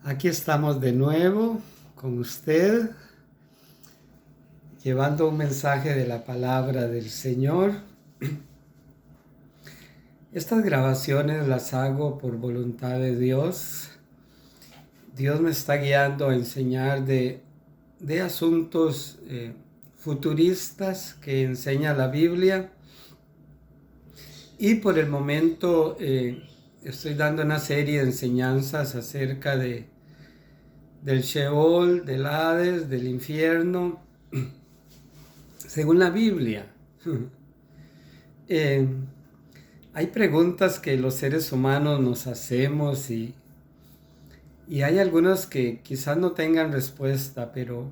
Aquí estamos de nuevo con usted, llevando un mensaje de la palabra del Señor. Estas grabaciones las hago por voluntad de Dios. Dios me está guiando a enseñar de asuntos futuristas que enseña la Biblia. Y por el momento estoy dando una serie de enseñanzas acerca del Sheol, del Hades, del infierno, según la Biblia. Hay preguntas que los seres humanos nos hacemos y hay algunas que quizás no tengan respuesta, pero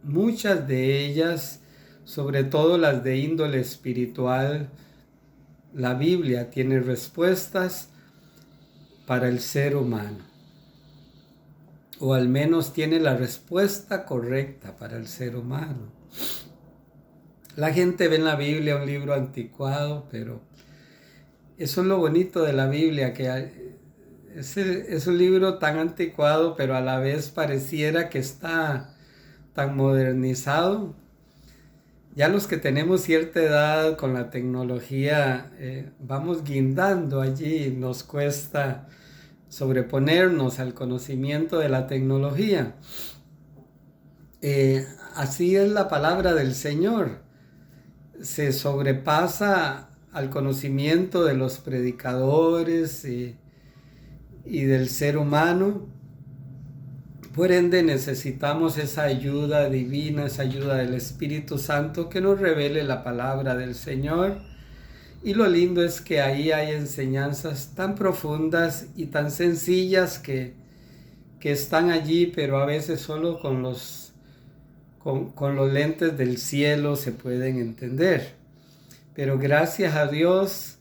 muchas de ellas, sobre todo las de índole espiritual, la Biblia tiene respuestas para el ser humano, o al menos tiene la respuesta correcta para el ser humano. La gente ve en la Biblia un libro anticuado, pero eso es lo bonito de la Biblia, que es un libro tan anticuado, pero a la vez pareciera que está tan modernizado. Ya los que tenemos cierta edad con la tecnología, vamos guindando allí, nos cuesta sobreponernos al conocimiento de la tecnología. Así es la palabra del Señor. Se sobrepasa al conocimiento de los predicadores y del ser humano. Por ende necesitamos esa ayuda divina, esa ayuda del Espíritu Santo que nos revele la palabra del Señor. Y lo lindo es que ahí hay enseñanzas tan profundas y tan sencillas que están allí, pero a veces solo con los lentes del cielo se pueden entender. Pero gracias a Dios,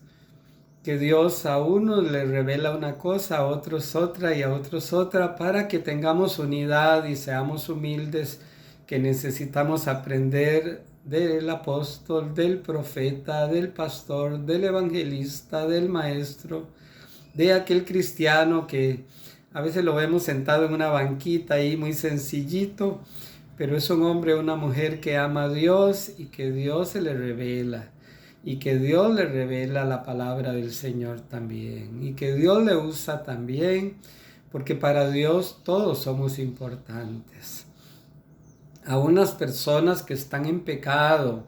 que Dios a unos le revela una cosa, a otros otra y a otros otra, para que tengamos unidad y seamos humildes, que necesitamos aprender del apóstol, del profeta, del pastor, del evangelista, del maestro, de aquel cristiano que a veces lo vemos sentado en una banquita ahí muy sencillito, pero es un hombre o una mujer que ama a Dios y que Dios se le revela. Y que Dios le revela la palabra del Señor también. Y que Dios le usa también, porque para Dios todos somos importantes. A unas personas que están en pecado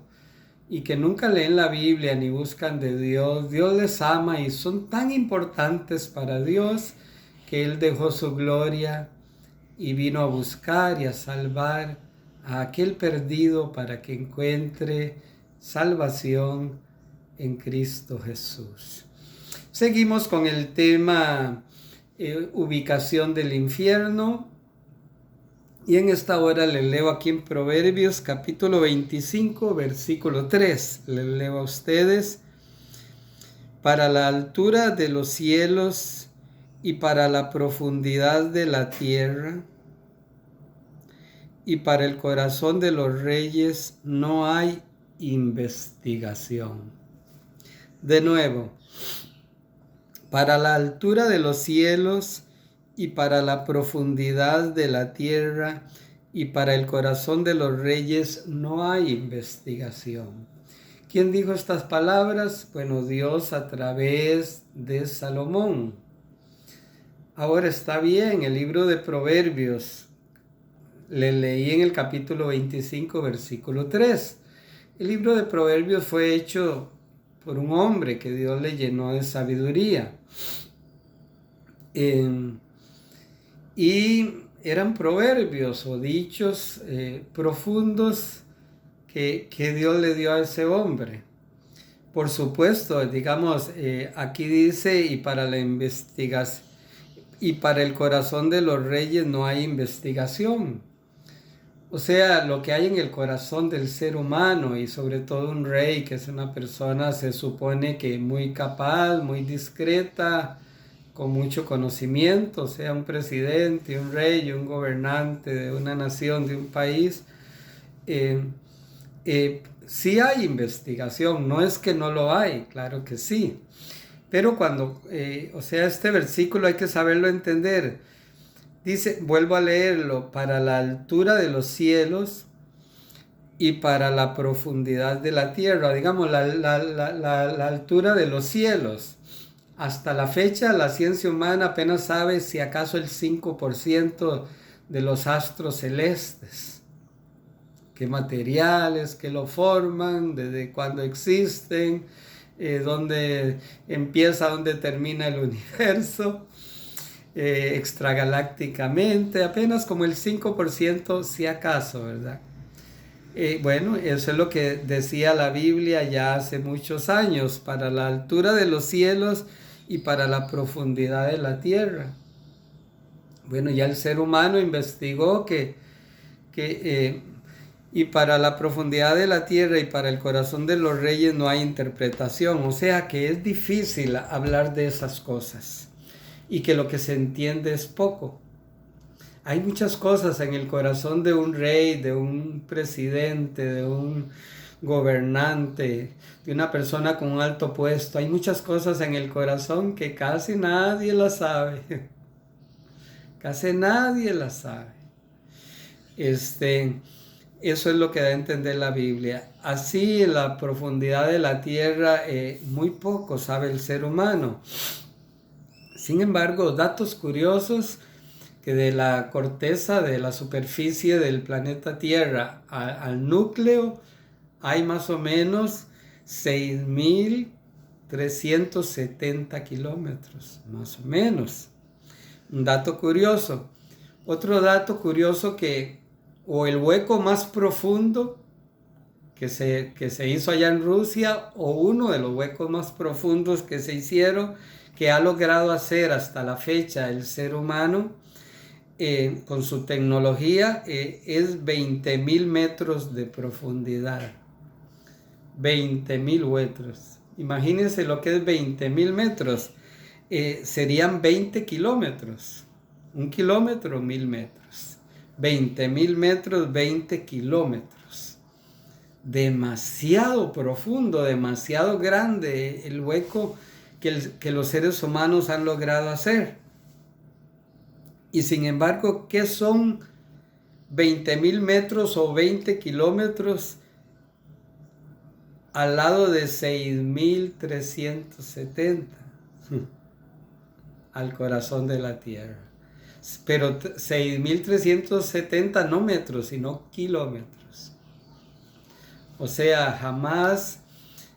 y que nunca leen la Biblia ni buscan de Dios, Dios les ama y son tan importantes para Dios que Él dejó su gloria y vino a buscar y a salvar a aquel perdido para que encuentre salvación en Cristo Jesús. Seguimos con el tema ubicación del infierno, y en esta hora les leo aquí en Proverbios capítulo 25 versículo 3. Les leo a ustedes: para la altura de los cielos y para la profundidad de la tierra y para el corazón de los reyes no hay investigación. De nuevo, para la altura de los cielos y para la profundidad de la tierra y para el corazón de los reyes no hay investigación. ¿Quién dijo estas palabras? Bueno, Dios a través de Salomón. Ahora está bien, el libro de Proverbios, le leí en el capítulo 25, versículo 3. El libro de Proverbios fue hecho por un hombre que Dios le llenó de sabiduría. Y eran proverbios o dichos profundos que Dios le dio a ese hombre. Por supuesto, digamos, aquí dice, y para la investigación, y para el corazón de los reyes no hay investigación. O sea, lo que hay en el corazón del ser humano, y sobre todo un rey, que es una persona, se supone que muy capaz, muy discreta, con mucho conocimiento, sea un presidente, un rey, un gobernante de una nación, de un país, sí hay investigación, no es que no lo hay, claro que sí. Pero cuando, este versículo hay que saberlo entender. Dice, vuelvo a leerlo, para la altura de los cielos y para la profundidad de la tierra, digamos, la altura de los cielos. Hasta la fecha, la ciencia humana apenas sabe si acaso el 5% de los astros celestes. ¿Qué materiales, qué lo forman, desde cuándo existen, dónde empieza, dónde termina el universo, extragalácticamente, apenas como el 5% si acaso, ¿verdad? Bueno, eso es lo que decía la Biblia ya hace muchos años, para la altura de los cielos y para la profundidad de la tierra. Bueno, ya el ser humano investigó y para la profundidad de la tierra y para el corazón de los reyes no hay interpretación, o sea que es difícil hablar de esas cosas y que lo que se entiende es poco. Hay muchas cosas en el corazón de un rey, de un presidente, de un gobernante, de una persona con un alto puesto. Hay muchas cosas en el corazón que casi nadie las sabe. Casi nadie las sabe. Eso es lo que da a entender la Biblia. Así, en la profundidad de la tierra, muy poco sabe el ser humano. Sin embargo, datos curiosos, que de la corteza, de la superficie del planeta Tierra al núcleo, hay más o menos 6.370 kilómetros, más o menos. Un dato curioso. Otro dato curioso o el hueco más profundo que se hizo allá en Rusia, o uno de los huecos más profundos que se hicieron, que ha logrado hacer hasta la fecha el ser humano, con su tecnología, es 20.000 metros de profundidad. 20.000 metros. Imagínense lo que es 20.000 metros. Serían 20 kilómetros. 1 kilómetro, 1.000 metros. 20.000 metros, 20 kilómetros. Demasiado profundo, demasiado grande el hueco que los seres humanos han logrado hacer. Y sin embargo, ¿qué son 20.000 metros o 20 kilómetros al lado de 6.370 al corazón de la tierra? Pero 6.370 no metros, sino kilómetros. O sea, jamás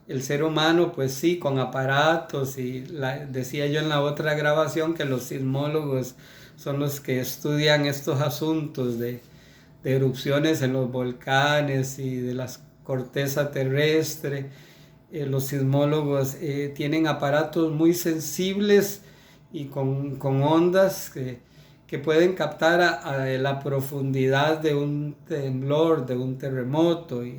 el ser humano, pues sí, con aparatos, y decía yo en la otra grabación que los sismólogos son los que estudian estos asuntos de erupciones en los volcanes y de la corteza terrestre. Los sismólogos tienen aparatos muy sensibles y con ondas que pueden captar a la profundidad de un temblor, de un terremoto, y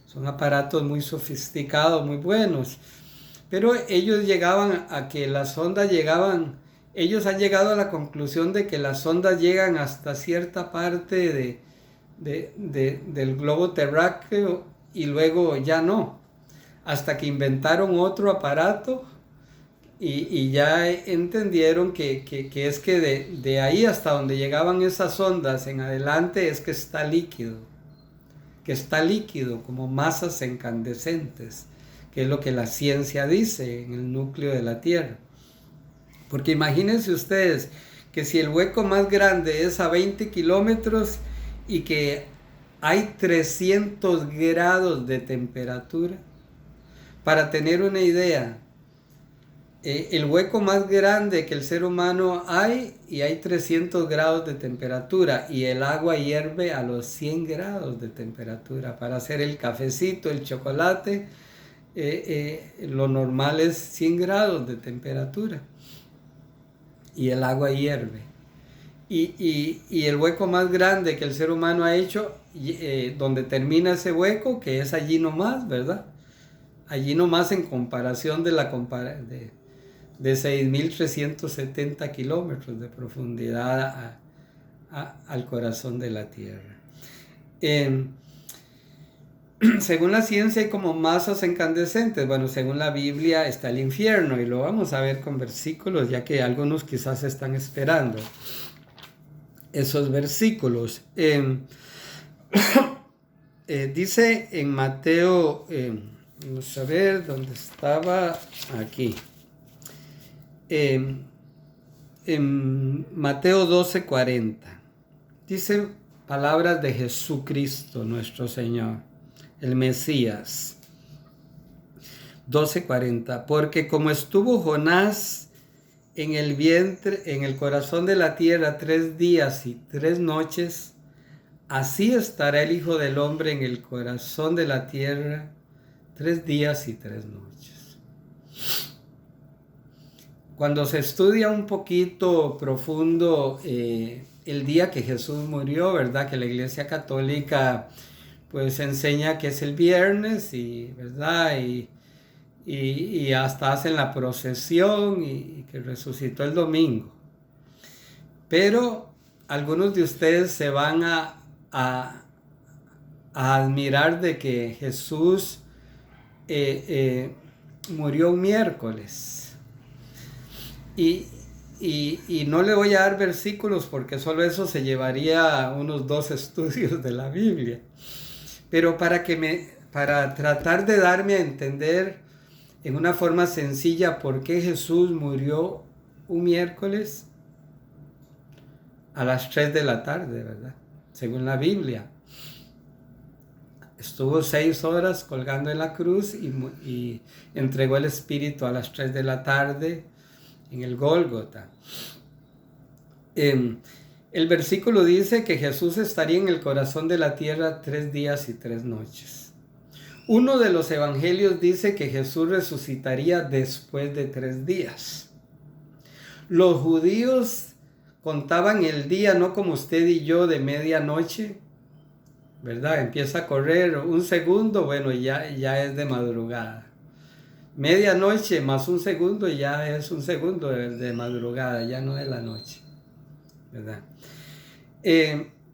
son aparatos muy sofisticados, muy buenos. Pero ellos llegaban a que las ondas ellos han llegado a la conclusión de que las ondas llegan hasta cierta parte del globo terráqueo y luego ya no, hasta que inventaron otro aparato y ya entendieron que es que de ahí hasta donde llegaban esas ondas en adelante es que está líquido como masas incandescentes, que es lo que la ciencia dice en el núcleo de la Tierra. Porque imagínense ustedes que si el hueco más grande es a 20 kilómetros y que hay 300 grados de temperatura, para tener una idea, el hueco más grande que el ser humano hay 300 grados de temperatura, y el agua hierve a los 100 grados de temperatura. Para hacer el cafecito, el chocolate, lo normal es 100 grados de temperatura. Y el agua hierve. Y el hueco más grande que el ser humano ha hecho, donde termina ese hueco, que es allí nomás, ¿verdad? Allí nomás, en comparación de 6.370 kilómetros de profundidad al corazón de la Tierra. Según la ciencia hay como masas incandescentes. Bueno, según la Biblia está el infierno, y lo vamos a ver con versículos, ya que algunos quizás están esperando. esos versículos. Dice en Mateo, vamos a ver dónde estaba, aquí. En Mateo 12:40. Dice palabras de Jesucristo, nuestro Señor, el Mesías. 12:40. Porque como estuvo Jonás en el vientre, en el corazón de la tierra 3 días y 3 noches, así estará el Hijo del Hombre en el corazón de la tierra 3 días y 3 noches. Cuando se estudia un poquito profundo el día que Jesús murió, ¿verdad? Que la Iglesia Católica pues enseña que es el viernes, y, ¿verdad? Y hasta hacen la procesión y que resucitó el domingo. Pero algunos de ustedes se van a admirar de que Jesús murió un miércoles. Y no le voy a dar versículos porque solo eso se llevaría unos 2 estudios de la Biblia. Pero para tratar de darme a entender en una forma sencilla por qué Jesús murió un miércoles a las 3 de la tarde, ¿verdad? Según la Biblia. Estuvo 6 horas colgando en la cruz y entregó el Espíritu a las 3 de la tarde en el Gólgota. El versículo dice que Jesús estaría en el corazón de la tierra 3 días y 3 noches. Uno de los evangelios dice que Jesús resucitaría después de 3 días. Los judíos contaban el día no como usted y yo de medianoche, ¿verdad? Empieza a correr un segundo, bueno, ya es de madrugada. Medianoche más un segundo ya es un segundo de madrugada, ya no de la noche, ¿verdad?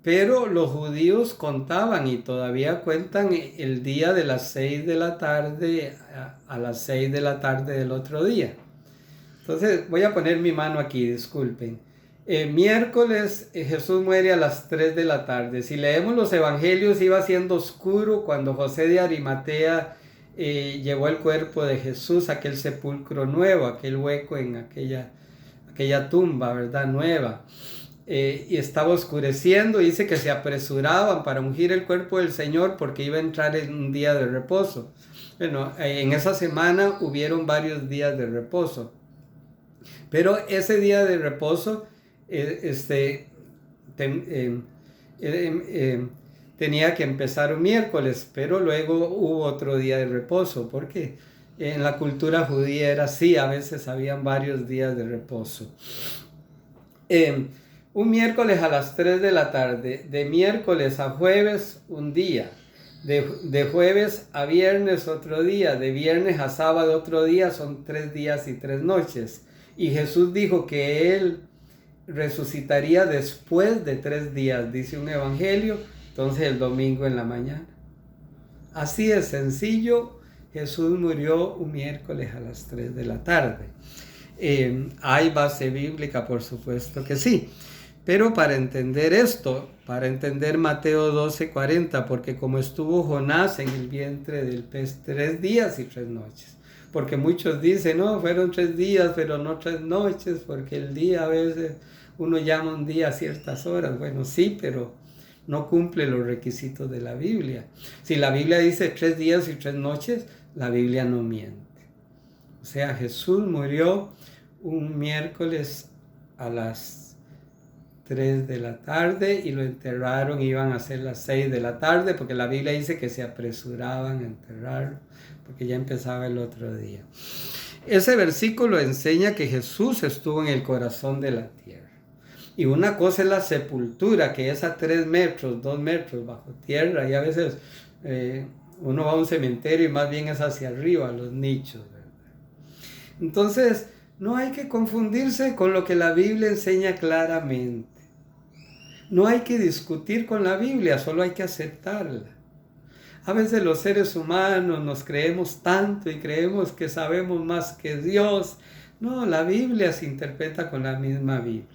Pero los judíos contaban y todavía cuentan el día de las 6 de la tarde a las 6 de la tarde del otro día. Entonces voy a poner mi mano aquí, disculpen. Miércoles Jesús muere a las 3 de la tarde. Si leemos los evangelios, iba siendo oscuro cuando José de Arimatea llevó el cuerpo de Jesús a aquel sepulcro nuevo, aquel hueco en aquella tumba, ¿verdad? Nueva. Y estaba oscureciendo, dice que se apresuraban para ungir el cuerpo del Señor porque iba a entrar en un día de reposo. Bueno, en esa semana hubieron varios días de reposo, pero ese día de reposo tenía que empezar un miércoles, pero luego hubo otro día de reposo, porque en la cultura judía era así, a veces habían varios días de reposo. Un miércoles a las 3 de la tarde, de miércoles a jueves un día, de jueves a viernes otro día, de viernes a sábado otro día, son 3 días y 3 noches. Y Jesús dijo que Él resucitaría después de 3 días, dice un evangelio, entonces el domingo en la mañana. Así de sencillo, Jesús murió un miércoles a las 3 de la tarde. ¿Hay base bíblica? Por supuesto que sí. Pero para entender esto, para entender Mateo 12:40, porque como estuvo Jonás en el vientre del pez 3 días y 3 noches. Porque muchos dicen, no, fueron 3 días, pero no 3 noches, porque el día a veces uno llama un día a ciertas horas. Bueno, sí, pero no cumple los requisitos de la Biblia. Si la Biblia dice 3 días y 3 noches, la Biblia no miente. O sea, Jesús murió un miércoles a las 3 de la tarde y lo enterraron, iban a ser las 6 de la tarde, porque la Biblia dice que se apresuraban a enterrarlo, porque ya empezaba el otro día. Ese versículo enseña que Jesús estuvo en el corazón de la tierra. Y una cosa es la sepultura, que es a 3 metros, 2 metros bajo tierra, y a veces uno va a un cementerio y más bien es hacia arriba, los nichos, ¿verdad? Entonces, no hay que confundirse con lo que la Biblia enseña claramente. No hay que discutir con la Biblia, solo hay que aceptarla. A veces los seres humanos nos creemos tanto y creemos que sabemos más que Dios. No, la Biblia se interpreta con la misma Biblia.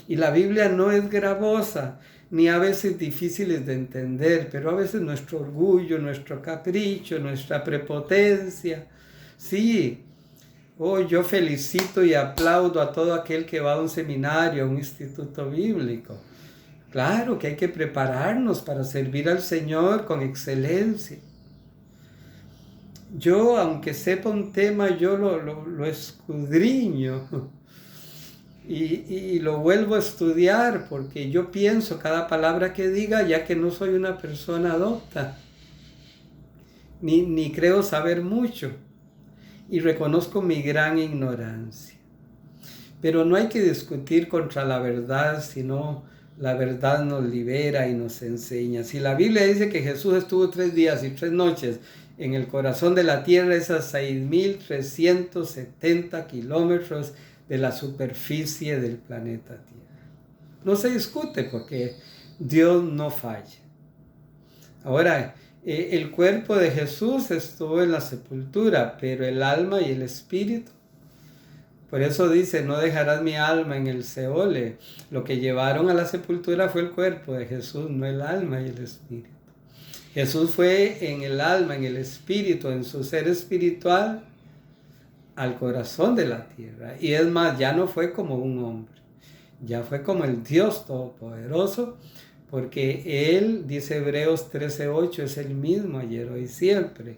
Y la Biblia no es gravosa, ni a veces difíciles de entender, pero a veces nuestro orgullo, nuestro capricho, nuestra prepotencia. Sí, yo felicito y aplaudo a todo aquel que va a un seminario, a un instituto bíblico. Claro que hay que prepararnos para servir al Señor con excelencia. Yo, aunque sepa un tema, yo lo escudriño y lo vuelvo a estudiar porque yo pienso cada palabra que diga, ya que no soy una persona docta, ni creo saber mucho, y reconozco mi gran ignorancia. Pero no hay que discutir contra la verdad, sino la verdad nos libera y nos enseña. Si la Biblia dice que Jesús estuvo 3 días y 3 noches en el corazón de la tierra, esas 6.370 kilómetros de la superficie del planeta Tierra. No se discute porque Dios no falla. Ahora, el cuerpo de Jesús estuvo en la sepultura, pero el alma y el espíritu, por eso dice, no dejarás mi alma en el Seol. Lo que llevaron a la sepultura fue el cuerpo de Jesús, no el alma y el espíritu. Jesús fue en el alma, en el espíritu, en su ser espiritual, al corazón de la tierra. Y es más, ya no fue como un hombre, ya fue como el Dios Todopoderoso, porque Él, dice Hebreos 13:8, es el mismo ayer, hoy, siempre.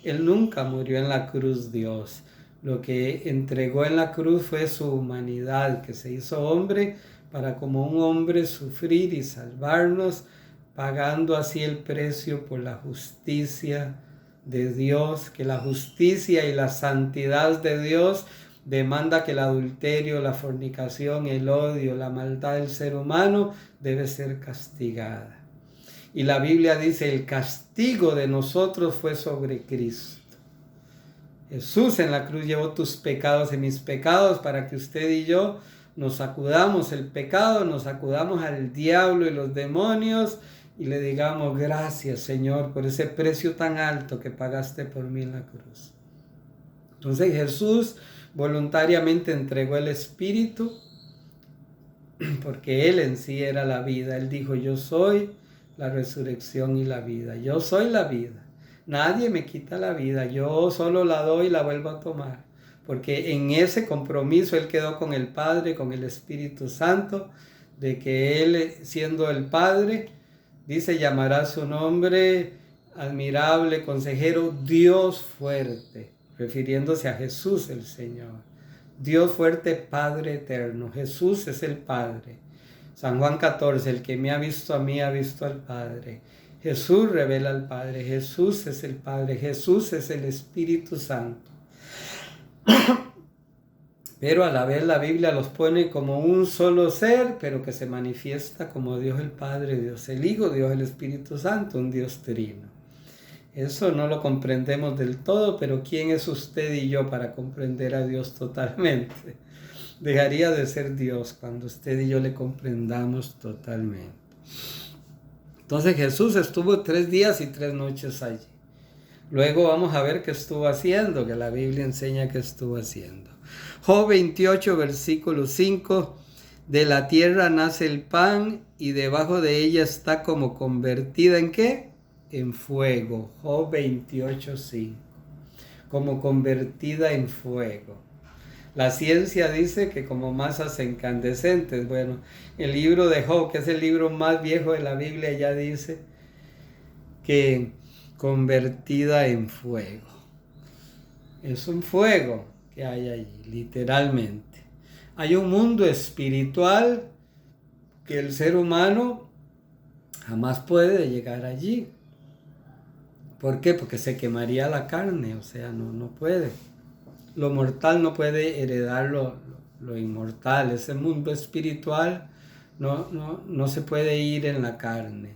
Él nunca murió en la cruz, Dios. Lo que entregó en la cruz fue su humanidad, que se hizo hombre para como un hombre sufrir y salvarnos, pagando así el precio por la justicia de Dios, que la justicia y la santidad de Dios demanda que el adulterio, la fornicación, el odio, la maldad del ser humano debe ser castigada. Y la Biblia dice, el castigo de nosotros fue sobre Cristo. Jesús en la cruz llevó tus pecados y mis pecados para que usted y yo nos sacudamos el pecado, nos sacudamos al diablo y los demonios y le digamos gracias, Señor, por ese precio tan alto que pagaste por mí en la cruz. Entonces Jesús voluntariamente entregó el Espíritu porque Él en sí era la vida. Él dijo, yo soy la resurrección y la vida. Yo soy la vida. Nadie me quita la vida, yo solo la doy y la vuelvo a tomar. Porque en ese compromiso Él quedó con el Padre, con el Espíritu Santo, de que Él, siendo el Padre, dice, llamará su nombre admirable, consejero, Dios fuerte, refiriéndose a Jesús el Señor. Dios fuerte, Padre eterno. Jesús es el Padre. San Juan 14, el que me ha visto a mí ha visto al Padre. Jesús revela al Padre, Jesús es el Padre, Jesús es el Espíritu Santo. Pero a la vez la Biblia los pone como un solo ser, pero que se manifiesta como Dios el Padre, Dios el Hijo, Dios el Espíritu Santo, un Dios trino. Eso no lo comprendemos del todo, pero ¿quién es usted y yo para comprender a Dios totalmente? Dejaría de ser Dios cuando usted y yo le comprendamos totalmente. Entonces Jesús estuvo 3 días y 3 noches allí. Luego vamos a ver qué estuvo haciendo, que la Biblia enseña que estuvo haciendo. Job 28, versículo 5. De la tierra nace el pan y debajo de ella está como convertida ¿en qué? En fuego. Job 28, 5. Como convertida en fuego. La ciencia dice que como masas incandescentes. Bueno, el libro de Job, que es el libro más viejo de la Biblia, ya dice que convertida en fuego. Es un fuego que hay allí, literalmente. Hay un mundo espiritual que el ser humano jamás puede llegar allí. ¿Por qué? Porque se quemaría la carne, o sea, no puede. Lo mortal no puede heredar lo inmortal. Ese mundo espiritual no se puede ir en la carne.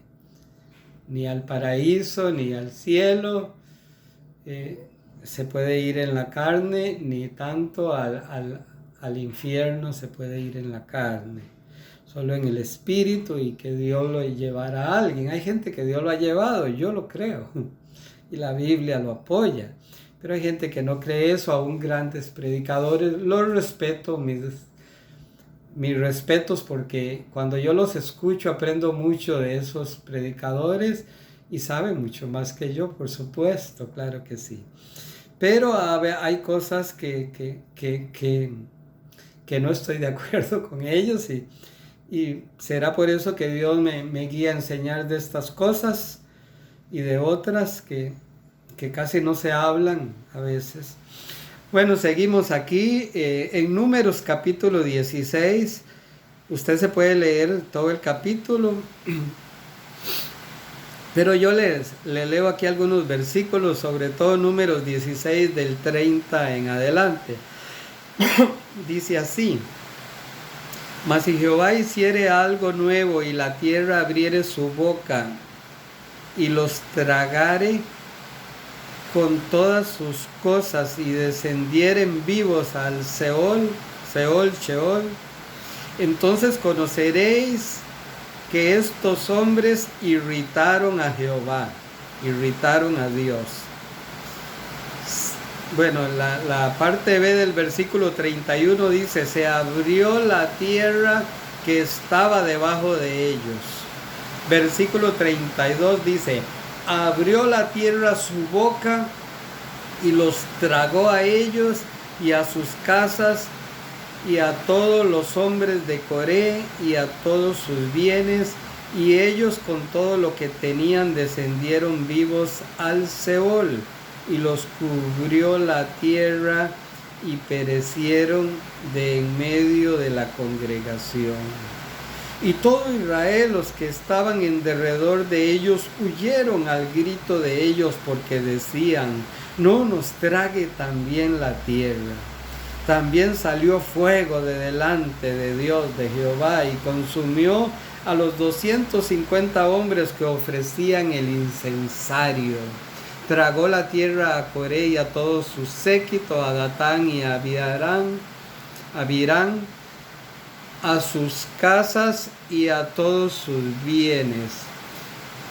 Ni al paraíso, ni al cielo se puede ir en la carne, ni tanto al infierno se puede ir en la carne. Solo en el espíritu y que Dios lo llevará a alguien. Hay gente que Dios lo ha llevado, yo lo creo. Y la Biblia lo apoya. Pero hay gente que no cree eso, aún grandes predicadores. Los respeto, mis respetos, porque cuando yo los escucho aprendo mucho de esos predicadores y saben mucho más que yo, por supuesto, claro que sí. Pero hay cosas que no estoy de acuerdo con ellos y será por eso que Dios me guía a enseñar de estas cosas y de otras que casi no se hablan a veces. Bueno, seguimos aquí en Números capítulo 16. Usted se puede leer todo el capítulo, pero yo le leo aquí algunos versículos, sobre todo Números 16 del 30 en adelante. Dice así: Mas si Jehová hiciere algo nuevo y la tierra abriere su boca y los tragare con todas sus cosas y descendieren vivos al Sheol, entonces conoceréis que estos hombres irritaron a Jehová, irritaron a Dios. Bueno, la parte B del versículo 31 dice: se abrió la tierra que estaba debajo de ellos. Versículo 32 dice: abrió la tierra su boca y los tragó a ellos y a sus casas y a todos los hombres de Coré y a todos sus bienes, y ellos con todo lo que tenían descendieron vivos al Sheol, y los cubrió la tierra y perecieron de en medio de la congregación. Y todo Israel, los que estaban en derredor de ellos, huyeron al grito de ellos, porque decían: no nos trague también la tierra. También salió fuego de delante de Dios, de Jehová, y consumió a los 250 hombres que ofrecían el incensario. Tragó la tierra a Coré y a todo su séquito, a Datán y a Abirán, a sus casas y a todos sus bienes.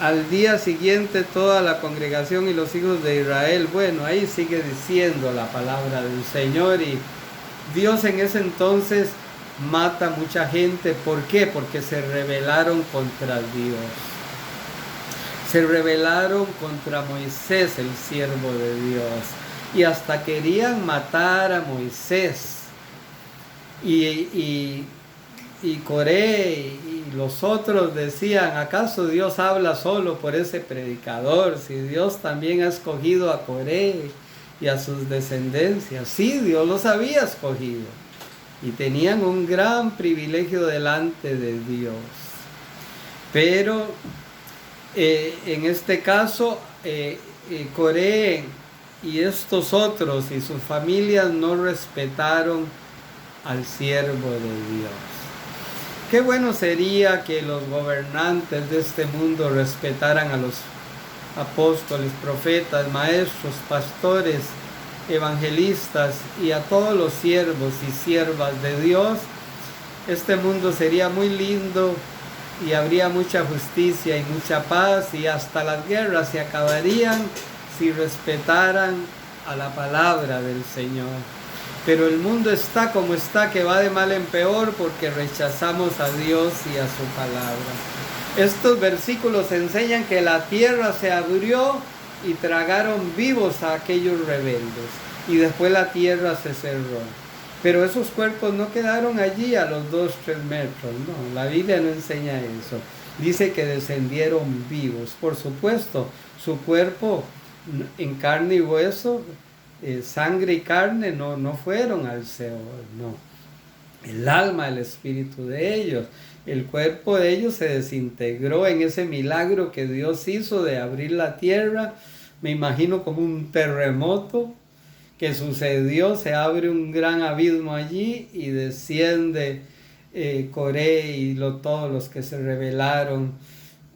Al día siguiente toda la congregación y los hijos de Israel, bueno, ahí sigue diciendo la palabra del Señor, y Dios en ese entonces mata mucha gente. ¿Por qué? Porque se rebelaron contra Dios. Se rebelaron contra Moisés, el siervo de Dios, y hasta querían matar a Moisés. Y Coré y los otros decían: ¿acaso Dios habla solo por ese predicador? Si Dios también ha escogido a Coré y a sus descendencias. Sí, Dios los había escogido y tenían un gran privilegio delante de Dios. Pero en este caso Coré y estos otros y sus familias no respetaron al siervo de Dios. Qué bueno sería que los gobernantes de este mundo respetaran a los apóstoles, profetas, maestros, pastores, evangelistas y a todos los siervos y siervas de Dios. Este mundo sería muy lindo y habría mucha justicia y mucha paz, y hasta las guerras se acabarían si respetaran a la palabra del Señor. Pero el mundo está como está, que va de mal en peor, porque rechazamos a Dios y a su palabra. Estos versículos enseñan que la tierra se abrió y tragaron vivos a aquellos rebeldes, y después la tierra se cerró. Pero esos cuerpos no quedaron allí a los 2-3 metros, no, la Biblia no enseña eso. Dice que descendieron vivos. Por supuesto, su cuerpo en carne y hueso, sangre y carne no fueron al Sheol, no. El alma, el espíritu de ellos, el cuerpo de ellos se desintegró en ese milagro que Dios hizo de abrir la tierra. Me imagino como un terremoto que sucedió, se abre un gran abismo allí y desciende Coré y todos los que se rebelaron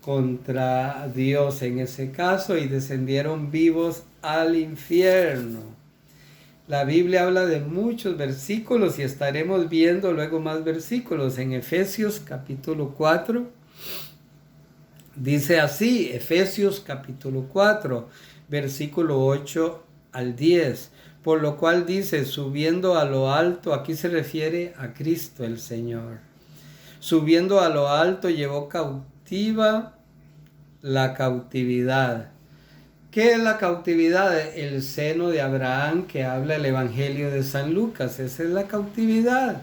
contra Dios en ese caso, y descendieron vivos al infierno. La Biblia habla de muchos versículos y estaremos viendo luego más versículos. En Efesios capítulo 4 dice así, Efesios capítulo 4, versículo 8 al 10. por lo cual dice, subiendo a lo alto, aquí se refiere a Cristo el Señor. Subiendo a lo alto llevó cautiva la cautividad. ¿Qué es la cautividad? El seno de Abraham que habla el Evangelio de San Lucas. Esa es la cautividad.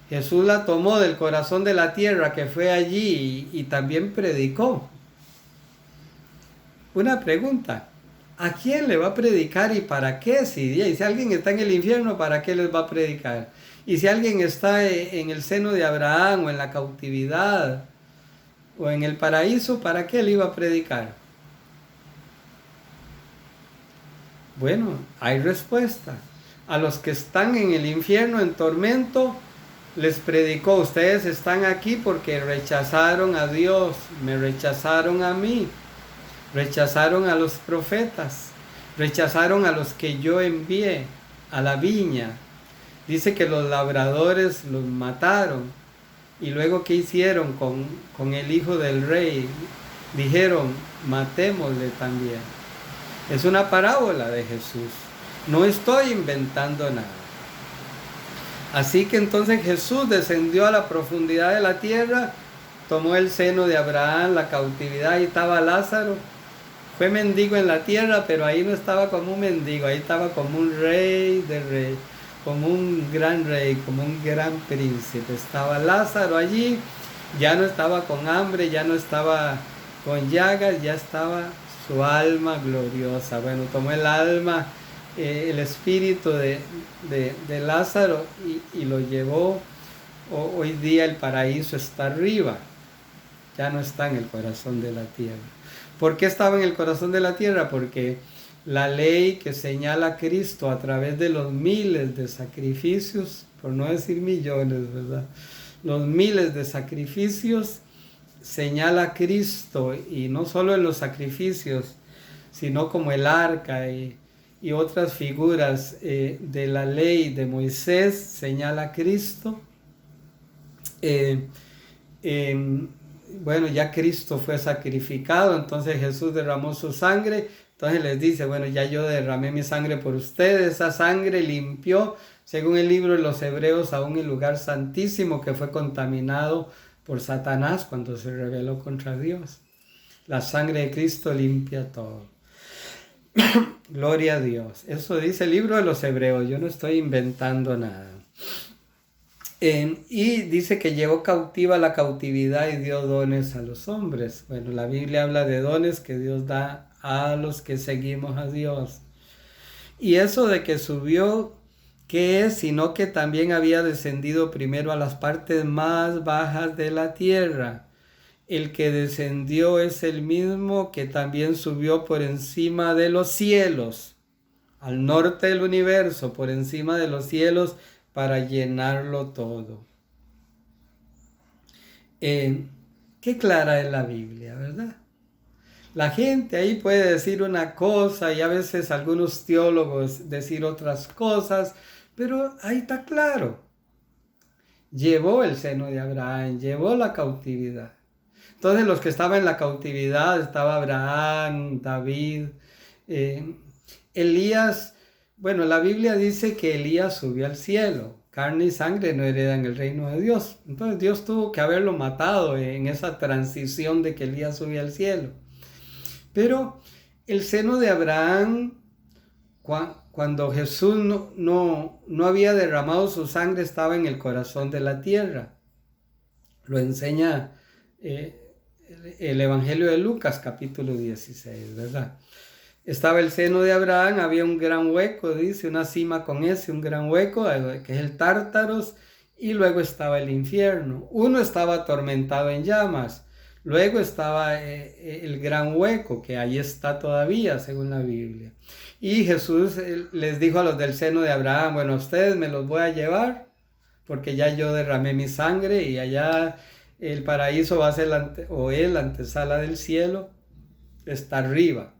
Jesús la tomó del corazón de la tierra que fue allí y también predicó. Una pregunta, ¿a quién le va a predicar y para qué? Si alguien está en el infierno, ¿para qué les va a predicar? Y si alguien está en el seno de Abraham o en la cautividad o en el paraíso, ¿para qué le iba a predicar? Bueno, hay respuesta. A los que están en el infierno, en tormento, les predicó, ustedes están aquí porque rechazaron a Dios, me rechazaron a mí, rechazaron a los profetas, rechazaron a los que yo envié a la viña. Dice que los labradores los mataron. Y luego, ¿qué hicieron con el hijo del rey? Dijeron, matémosle también. Es una parábola de Jesús. No estoy inventando nada. Así que entonces Jesús descendió a la profundidad de la tierra, tomó el seno de Abraham, la cautividad, ahí estaba Lázaro. Fue mendigo en la tierra, pero ahí no estaba como un mendigo, ahí estaba como un rey de rey, como un gran rey, como un gran príncipe. Estaba Lázaro allí, ya no estaba con hambre, ya no estaba con llagas, ya estaba su alma gloriosa. Bueno, tomó el alma, el espíritu de Lázaro y lo llevó. Hoy día el paraíso está arriba, ya no está en el corazón de la tierra. ¿Por qué estaba en el corazón de la tierra? Porque la ley que señala a Cristo a través de los miles de sacrificios, por no decir millones, ¿verdad? Los miles de sacrificios señala a Cristo, y no solo en los sacrificios, sino como el arca y otras figuras de la ley de Moisés señala a Cristo. Bueno, ya Cristo fue sacrificado, entonces Jesús derramó su sangre, entonces les dice, bueno, ya yo derramé mi sangre por ustedes, esa sangre limpió, según el libro de los Hebreos, aún el lugar santísimo que fue contaminado por Satanás cuando se rebeló contra Dios. La sangre de Cristo limpia todo. Gloria a Dios. Eso dice el libro de los Hebreos, yo no estoy inventando nada. Y dice que llevó cautiva la cautividad y dio dones a los hombres. Bueno, la Biblia habla de dones que Dios da a los que seguimos a Dios. Y eso de que subió, ¿qué es? Sino que también había descendido primero a las partes más bajas de la tierra. El que descendió es el mismo que también subió por encima de los cielos, al norte del universo, por encima de los cielos, para llenarlo todo. Qué clara es la Biblia, ¿verdad? La gente ahí puede decir una cosa y a veces algunos teólogos decir otras cosas, pero ahí está claro. Llevó el seno de Abraham, llevó la cautividad. Entonces los que estaban en la cautividad, estaba Abraham, David, Elías. Bueno, la Biblia dice que Elías subió al cielo. Carne y sangre no heredan el reino de Dios. Entonces Dios tuvo que haberlo matado en esa transición de que Elías subió al cielo. Pero el seno de Abraham, cuando Jesús no había derramado su sangre, estaba en el corazón de la tierra. Lo enseña el Evangelio de Lucas, capítulo 16, ¿verdad? Estaba el seno de Abraham, había un gran hueco, dice, una cima con ese, un gran hueco, que es el Tártaros, y luego estaba el infierno. Uno estaba atormentado en llamas, luego estaba el gran hueco, que ahí está todavía, según la Biblia. Y Jesús les dijo a los del seno de Abraham, bueno, ustedes me los voy a llevar, porque ya yo derramé mi sangre, y allá el paraíso va a ser la antesala del cielo, está arriba.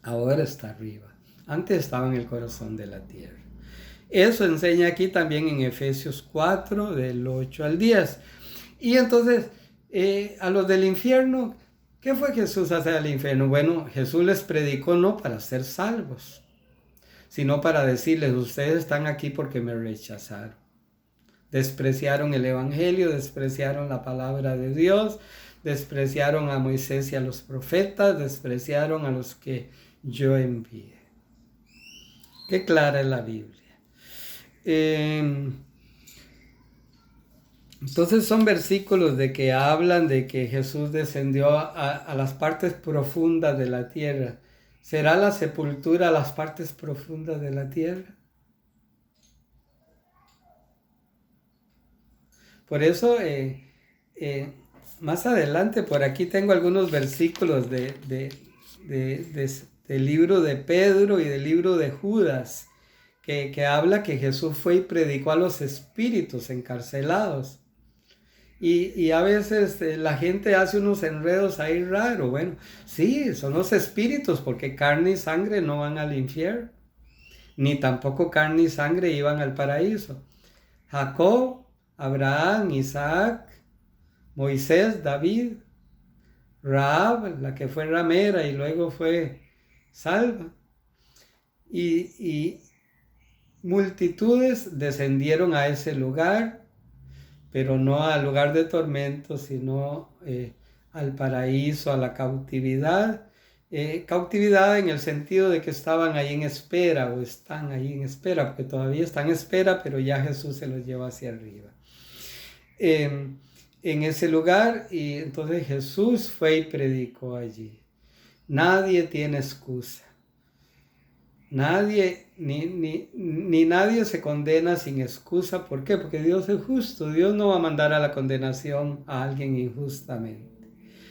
Ahora está arriba. Antes estaba en el corazón de la tierra. Eso enseña aquí también en Efesios 4, del 8 al 10. Y entonces, a los del infierno, ¿qué fue Jesús hacer al infierno? Bueno, Jesús les predicó no para ser salvos, sino para decirles, ustedes están aquí porque me rechazaron. Despreciaron el Evangelio, despreciaron la palabra de Dios, despreciaron a Moisés y a los profetas, despreciaron a los que yo envié. Qué clara es la Biblia. Entonces son versículos de que hablan de que Jesús descendió a las partes profundas de la tierra. ¿Será la sepultura a las partes profundas de la tierra? Por eso, más adelante, por aquí tengo algunos versículos del libro de Pedro y del libro de Judas, que habla que Jesús fue y predicó a los espíritus encarcelados. Y a veces la gente hace unos enredos ahí raros. Bueno, sí, son los espíritus, porque carne y sangre no van al infierno, ni tampoco carne y sangre iban al paraíso. Jacob, Abraham, Isaac, Moisés, David, Rahab, la que fue ramera y luego fue salva. Y multitudes descendieron a ese lugar, pero no al lugar de tormento, sino al paraíso, a la cautividad. Cautividad en el sentido de que estaban ahí en espera, o están ahí en espera, porque todavía están en espera, pero ya Jesús se los lleva hacia arriba. En ese lugar, y entonces Jesús fue y predicó allí. Nadie tiene excusa. Nadie, ni nadie se condena sin excusa. ¿Por qué? Porque Dios es justo. Dios no va a mandar a la condenación a alguien injustamente.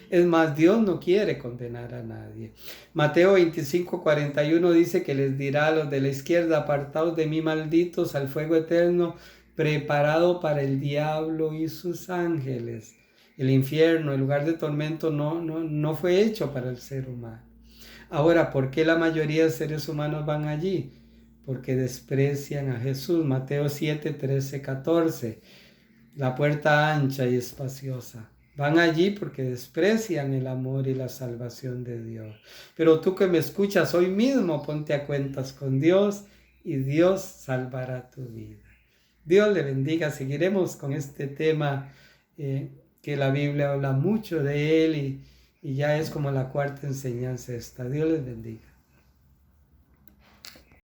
Es más, Dios no quiere condenar a nadie. Mateo 25:41 dice que les dirá a los de la izquierda, apartaos de mí, malditos, al fuego eterno, preparado para el diablo y sus ángeles. El infierno, el lugar de tormento, no fue hecho para el ser humano. Ahora, ¿por qué la mayoría de seres humanos van allí? Porque desprecian a Jesús. Mateo 7, 13, 14. La puerta ancha y espaciosa. Van allí porque desprecian el amor y la salvación de Dios. Pero tú que me escuchas hoy mismo, ponte a cuentas con Dios y Dios salvará tu vida. Dios le bendiga. Seguiremos con este tema que la Biblia habla mucho de él y ya es como la cuarta enseñanza esta. Dios les bendiga.